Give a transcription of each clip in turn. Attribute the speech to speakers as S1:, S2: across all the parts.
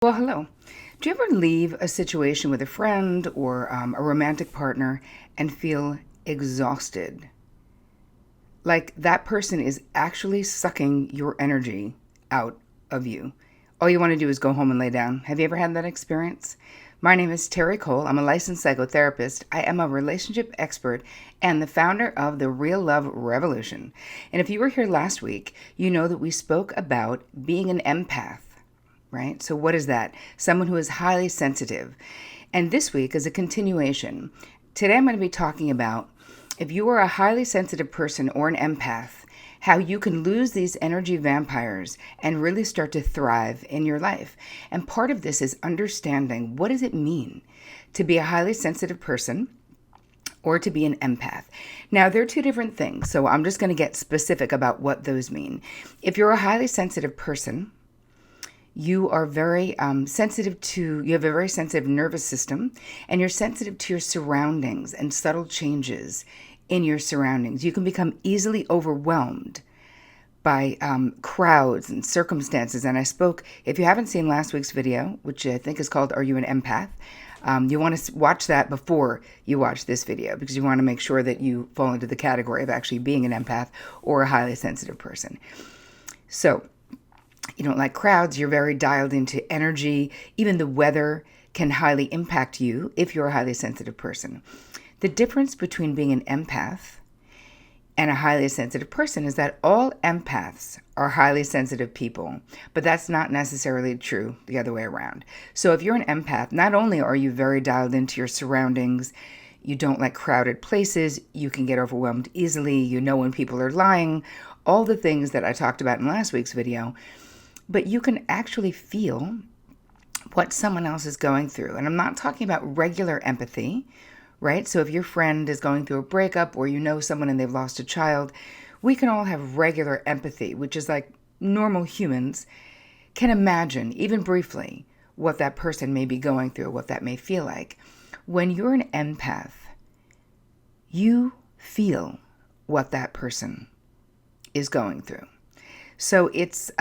S1: Well, hello. Do you ever leave a situation with a friend or a romantic partner and feel exhausted? Like that person is actually sucking your energy out of you. All you want to do is go home and lay down. Have you ever had that experience? My name is Terri Cole. I'm a licensed psychotherapist. I am a relationship expert and the founder of the Real Love Revolution. And if you were here last week, you know that we spoke about being an empath, right? So, what is that? Someone who is highly sensitive. And this week is a continuation. Today, I'm going to be talking about if you are a highly sensitive person or an empath, how you can lose these energy vampires and really start to thrive in your life. And part of this is understanding what does it mean to be a highly sensitive person or to be an empath. Now, they're two different things, so I'm just going to get specific about what those mean. If you're a highly sensitive person, you are very you have a very sensitive nervous system, and you're sensitive to your surroundings and subtle changes in your surroundings. You can become easily overwhelmed by crowds and circumstances. And if you haven't seen last week's video, which I think is called Are You an Empath? You want to watch that before you watch this video because you want to make sure that you fall into the category of actually being an empath or a highly sensitive person. So, you don't like crowds, you're very dialed into energy. Even the weather can highly impact you if you're a highly sensitive person. The difference between being an empath and a highly sensitive person is that all empaths are highly sensitive people, but that's not necessarily true the other way around. So if you're an empath, not only are you very dialed into your surroundings, you don't like crowded places, you can get overwhelmed easily, you know when people are lying, all the things that I talked about in last week's video, but you can actually feel what someone else is going through. And I'm not talking about regular empathy, right? So if your friend is going through a breakup or you know someone and they've lost a child, we can all have regular empathy, which is like normal humans can imagine, even briefly, what that person may be going through, what that may feel like. When you're an empath, you feel what that person is going through. So it's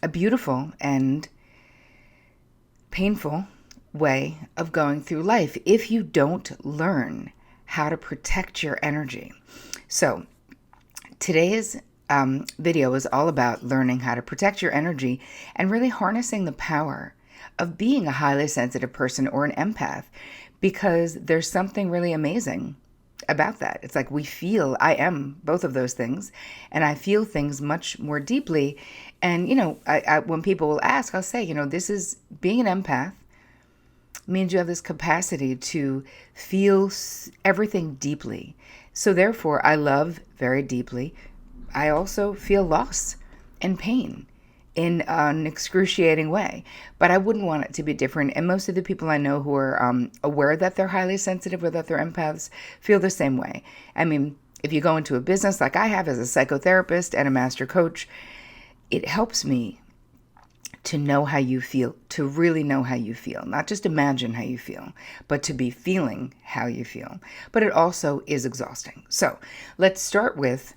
S1: a beautiful and painful way of going through life if you don't learn how to protect your energy. So today's video is all about learning how to protect your energy and really harnessing the power of being a highly sensitive person or an empath, because there's something really amazing about that. It's like I am both of those things, and I feel things much more deeply. And, when people will ask, I'll say, this is being an empath means you have this capacity to feel everything deeply. So therefore, I love very deeply. I also feel loss and pain in an excruciating way, but I wouldn't want it to be different. And most of the people I know who are aware that they're highly sensitive or that they're empaths feel the same way. I mean, if you go into a business like I have as a psychotherapist and a master coach, it helps me to know how you feel, to really know how you feel, not just imagine how you feel, but to be feeling how you feel. But it also is exhausting. So let's start with,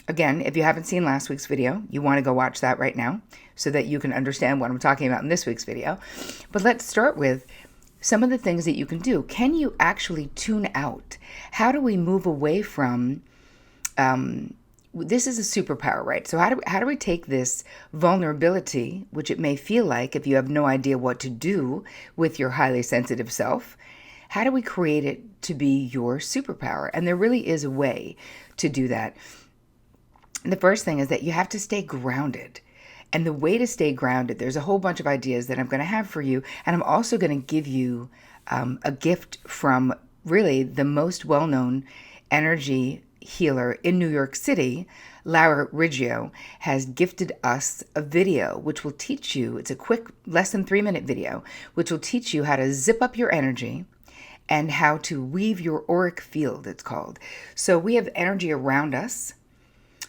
S1: again, if you haven't seen last week's video, you want to go watch that right now so that you can understand what I'm talking about in this week's video. But let's start with some of the things that you can do. Can you actually tune out? How do we move away from, this is a superpower, right? So how do we take this vulnerability, which it may feel like if you have no idea what to do with your highly sensitive self, how do we create it to be your superpower? And there really is a way to do that. The first thing is that you have to stay grounded. And the way to stay grounded, there's a whole bunch of ideas that I'm going to have for you. And I'm also going to give you a gift from really the most well-known energy healer in New York City. Laura Riggio has gifted us a video which will teach you, it's a quick, less than 3-minute video, which will teach you how to zip up your energy and how to weave your auric field, it's called. So we have energy around us,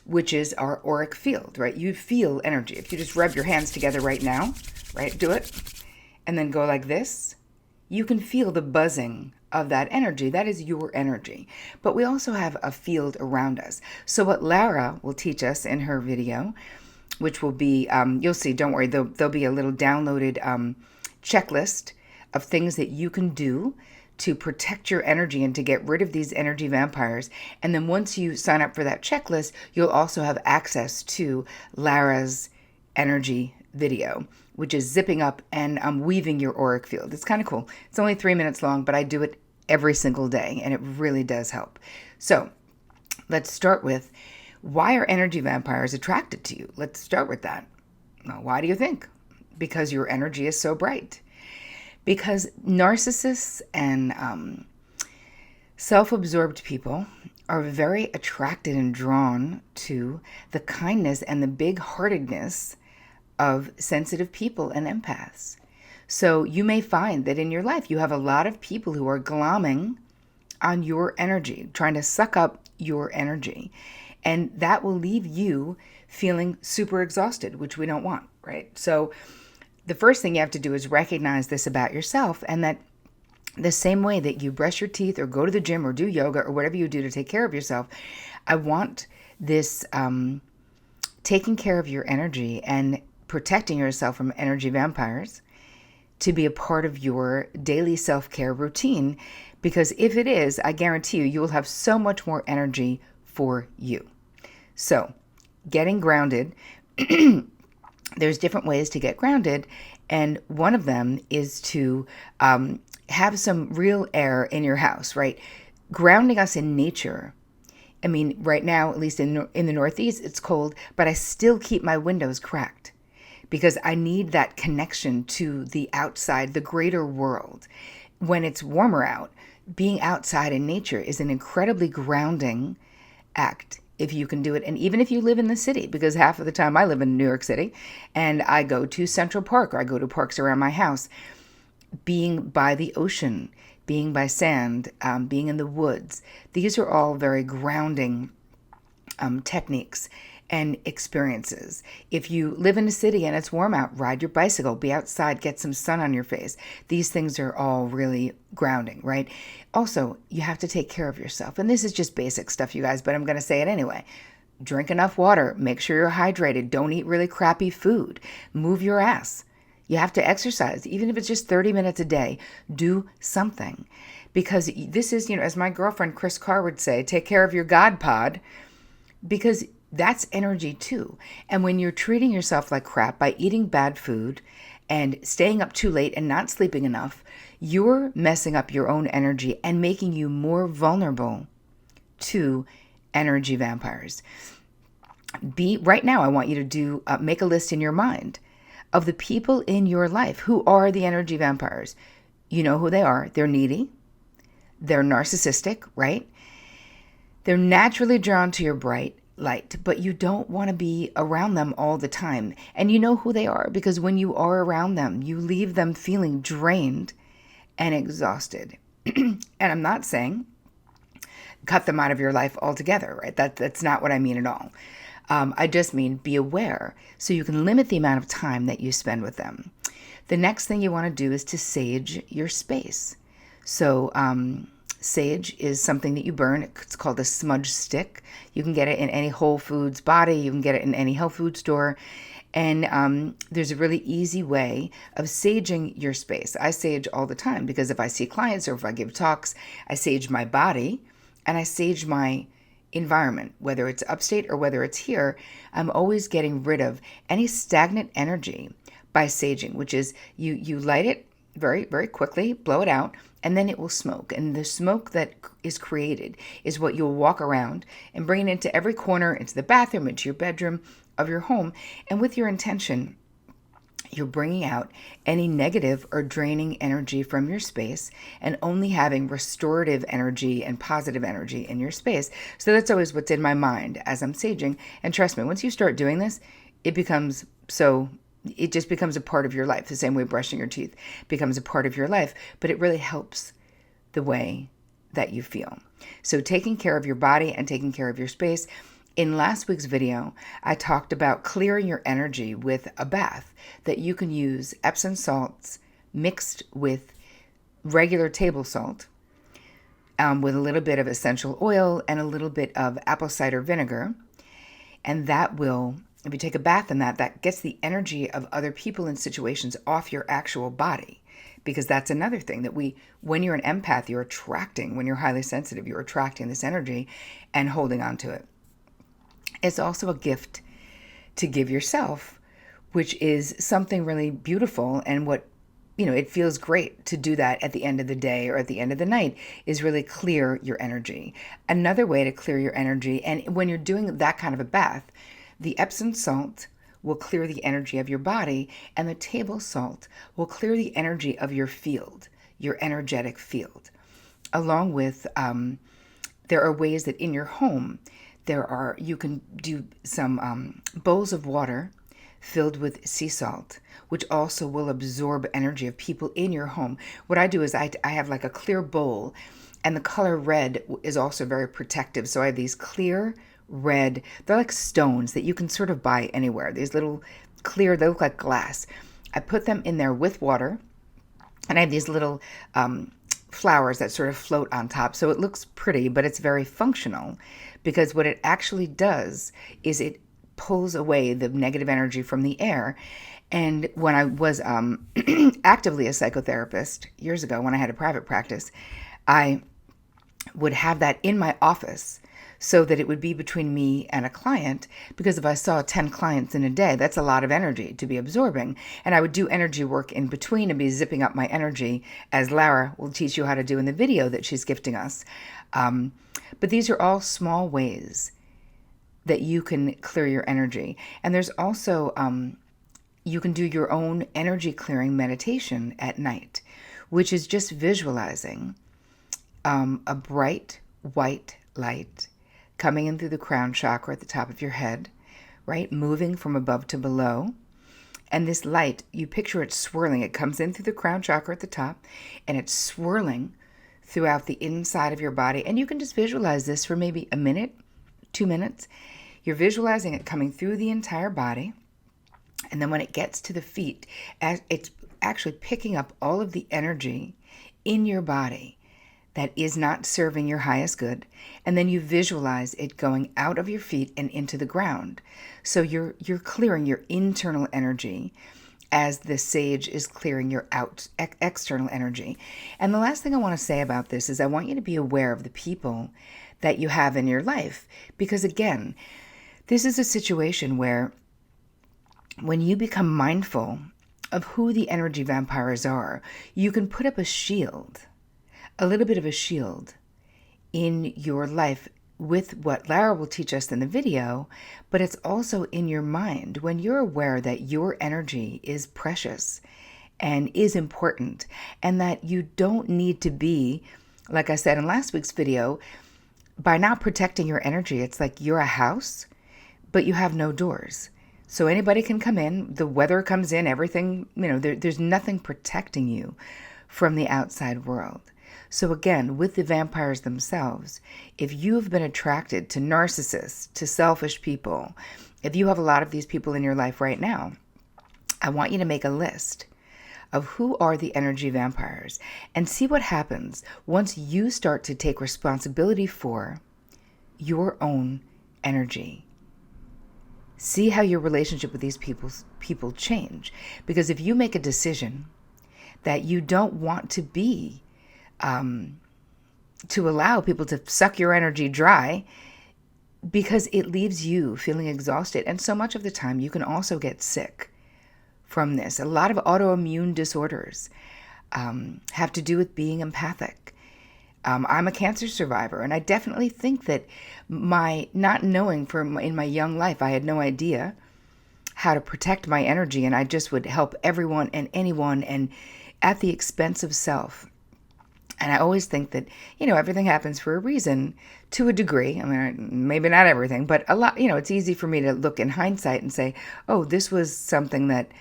S1: which is our auric field, right? You feel energy. If you just rub your hands together right now, right? Do it. And then go like this. You can feel the buzzing of that energy. That is your energy. But we also have a field around us. So what Lara will teach us in her video which will be, you'll see, don't worry, there'll be a little downloaded checklist of things that you can do to protect your energy and to get rid of these energy vampires. And then once you sign up for that checklist, you'll also have access to Lara's energy video, which is zipping up and weaving your auric field. It's kind of cool. It's only 3 minutes long, but I do it every single day, and it really does help. So let's start with, why are energy vampires attracted to you? Let's start with that. Well, why do you think? Because your energy is so bright. Because narcissists and self-absorbed people are very attracted and drawn to the kindness and the big-heartedness of sensitive people and empaths. So you may find that in your life you have a lot of people who are glomming on your energy, trying to suck up your energy. And that will leave you feeling super exhausted, which we don't want, right? So the first thing you have to do is recognize this about yourself, and that the same way that you brush your teeth or go to the gym or do yoga or whatever you do to take care of yourself, I want this taking care of your energy and protecting yourself from energy vampires to be a part of your daily self-care routine, because if it is, I guarantee you, you will have so much more energy for you. So getting grounded, there's different ways to get grounded, and one of them is to have some real air in your house, right? Grounding us in nature. I mean, right now, at least in the Northeast, it's cold, but I still keep my windows cracked because I need that connection to the outside, the greater world. When it's warmer out, being outside in nature is an incredibly grounding act if you can do it. And even if you live in the city, because half of the time I live in New York City and I go to Central Park or I go to parks around my house, being by the ocean, being by sand, being in the woods, these are all very grounding techniques and experiences. If you live in a city and it's warm out, ride your bicycle, be outside, get some sun on your face. These things are all really grounding, right? Also, you have to take care of yourself. And this is just basic stuff, you guys, but I'm going to say it anyway. Drink enough water. Make sure you're hydrated. Don't eat really crappy food. Move your ass. You have to exercise. Even if it's just 30 minutes a day, do something. Because this is, as my girlfriend Chris Carr would say, take care of your God pod, because that's energy too. And when you're treating yourself like crap by eating bad food and staying up too late and not sleeping enough, you're messing up your own energy and making you more vulnerable to energy vampires. Right now, I want you to make a list in your mind of the people in your life who are the energy vampires. You know who they are. They're needy. They're narcissistic, right? They're naturally drawn to your bright light, but you don't want to be around them all the time. And you know who they are, because when you are around them, you leave them feeling drained and exhausted. And I'm not saying cut them out of your life altogether, right? That's not what I mean at all. I just mean be aware so you can limit the amount of time that you spend with them. The next thing you want to do is to sage your space. So sage is something that you burn. It's called a smudge stick. You can get it in any Whole Foods body. You can get it in any health food store. And there's a really easy way of saging your space. I sage all the time because if I see clients or if I give talks, I sage my body and I sage my environment, whether it's upstate or whether it's here. I'm always getting rid of any stagnant energy by saging, which is you light it very, very quickly, blow it out, and then it will smoke. And the smoke that is created is what you'll walk around and bring it into every corner, into the bathroom, into your bedroom of your home. And with your intention, you're bringing out any negative or draining energy from your space and only having restorative energy and positive energy in your space. So that's always what's in my mind as I'm saging. And trust me, once you start doing this, it just becomes a part of your life, the same way brushing your teeth becomes a part of your life, but it really helps the way that you feel. So taking care of your body and taking care of your space. In last week's video, I talked about clearing your energy with a bath that you can use Epsom salts mixed with regular table salt with a little bit of essential oil and a little bit of apple cider vinegar. And that will if you take a bath in that, that gets the energy of other people and situations off your actual body. Because that's another thing that when you're an empath, you're attracting, when you're highly sensitive, you're attracting this energy and holding on to it. It's also a gift to give yourself, which is something really beautiful. And it feels great to do that at the end of the day or at the end of the night, is really clear your energy. Another way to clear your energy, and when you're doing that kind of a bath, the Epsom salt will clear the energy of your body, and the table salt will clear the energy of your field, your energetic field. Along with, there are ways that in your home, you can do some bowls of water filled with sea salt, which also will absorb energy of people in your home. What I do is I have like a clear bowl, and the color red is also very protective. So I have these clear red, they're like stones that you can sort of buy anywhere. These little clear, they look like glass. I put them in there with water, and I have these little flowers that sort of float on top. So it looks pretty, but it's very functional, because what it actually does is it pulls away the negative energy from the air. And when I was actively a psychotherapist years ago, when I had a private practice, I would have that in my office so that it would be between me and a client, because if I saw 10 clients in a day, that's a lot of energy to be absorbing. And I would do energy work in between and be zipping up my energy, as Lara will teach you how to do in the video that she's gifting us. But these are all small ways that you can clear your energy. And there's also, you can do your own energy clearing meditation at night, which is just visualizing a bright white light coming in through the crown chakra at the top of your head, right? Moving from above to below. And this light, you picture it swirling. It comes in through the crown chakra at the top, and it's swirling throughout the inside of your body. And you can just visualize this for maybe a minute, 2 minutes. You're visualizing it coming through the entire body. And then when it gets to the feet, it's actually picking up all of the energy in your body that is not serving your highest good. And then you visualize it going out of your feet and into the ground. So you're clearing your internal energy as the sage is clearing your external energy. And the last thing I want to say about this is I want you to be aware of the people that you have in your life. Because again, this is a situation where when you become mindful of who the energy vampires are, you can put up a shield, a little bit of a shield in your life with what Lara will teach us in the video, but it's also in your mind when you're aware that your energy is precious and is important, and that you don't need to be, like I said in last week's video, by not protecting your energy, it's like you're a house, but you have no doors. So anybody can come in, the weather comes in, everything, there's nothing protecting you from the outside world. So again, with the vampires themselves, if you've been attracted to narcissists, to selfish people, if you have a lot of these people in your life right now, I want you to make a list of who are the energy vampires and see what happens once you start to take responsibility for your own energy. See how your relationship with these people change. Because if you make a decision that you don't want to be, to allow people to suck your energy dry, because it leaves you feeling exhausted. And so much of the time you can also get sick from this. A lot of autoimmune disorders have to do with being empathic. I'm a cancer survivor, and I definitely think that my not knowing in my young life, I had no idea how to protect my energy, and I just would help everyone and anyone, and at the expense of self. And I always think that, everything happens for a reason to a degree. I mean, maybe not everything, but a lot, it's easy for me to look in hindsight and say, oh, this was something that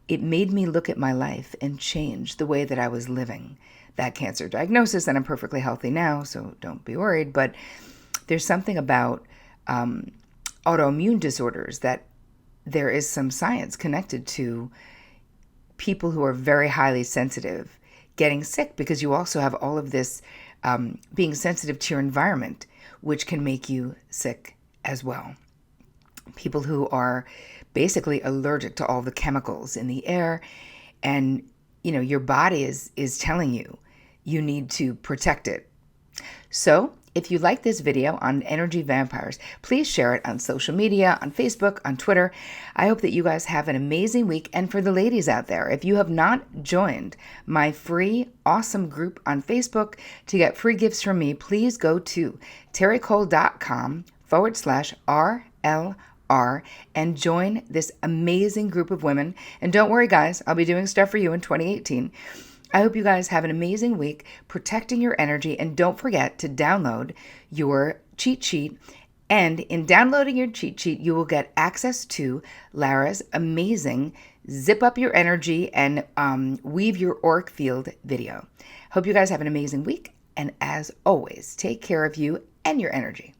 S1: it made me look at my life and change the way that I was living that cancer diagnosis. And I'm perfectly healthy now, so don't be worried. But there's something about autoimmune disorders that there is some science connected to people who are very highly sensitive getting sick, because you also have all of this being sensitive to your environment, which can make you sick as well. people who are basically allergic to all the chemicals in the air, and your body is telling you you need to protect it. So if you like this video on energy vampires, please share it on social media, on Facebook, on Twitter. I hope that you guys have an amazing week. And for the ladies out there, if you have not joined my free, awesome group on Facebook to get free gifts from me, please go to terricole.com/RLR and join this amazing group of women. And don't worry, guys, I'll be doing stuff for you in 2018. I hope you guys have an amazing week protecting your energy, and don't forget to download your cheat sheet. And in downloading your cheat sheet, you will get access to Lara's amazing Zip Up Your Energy and Weave Your Auric Field video. Hope you guys have an amazing week, and as always, take care of you and your energy.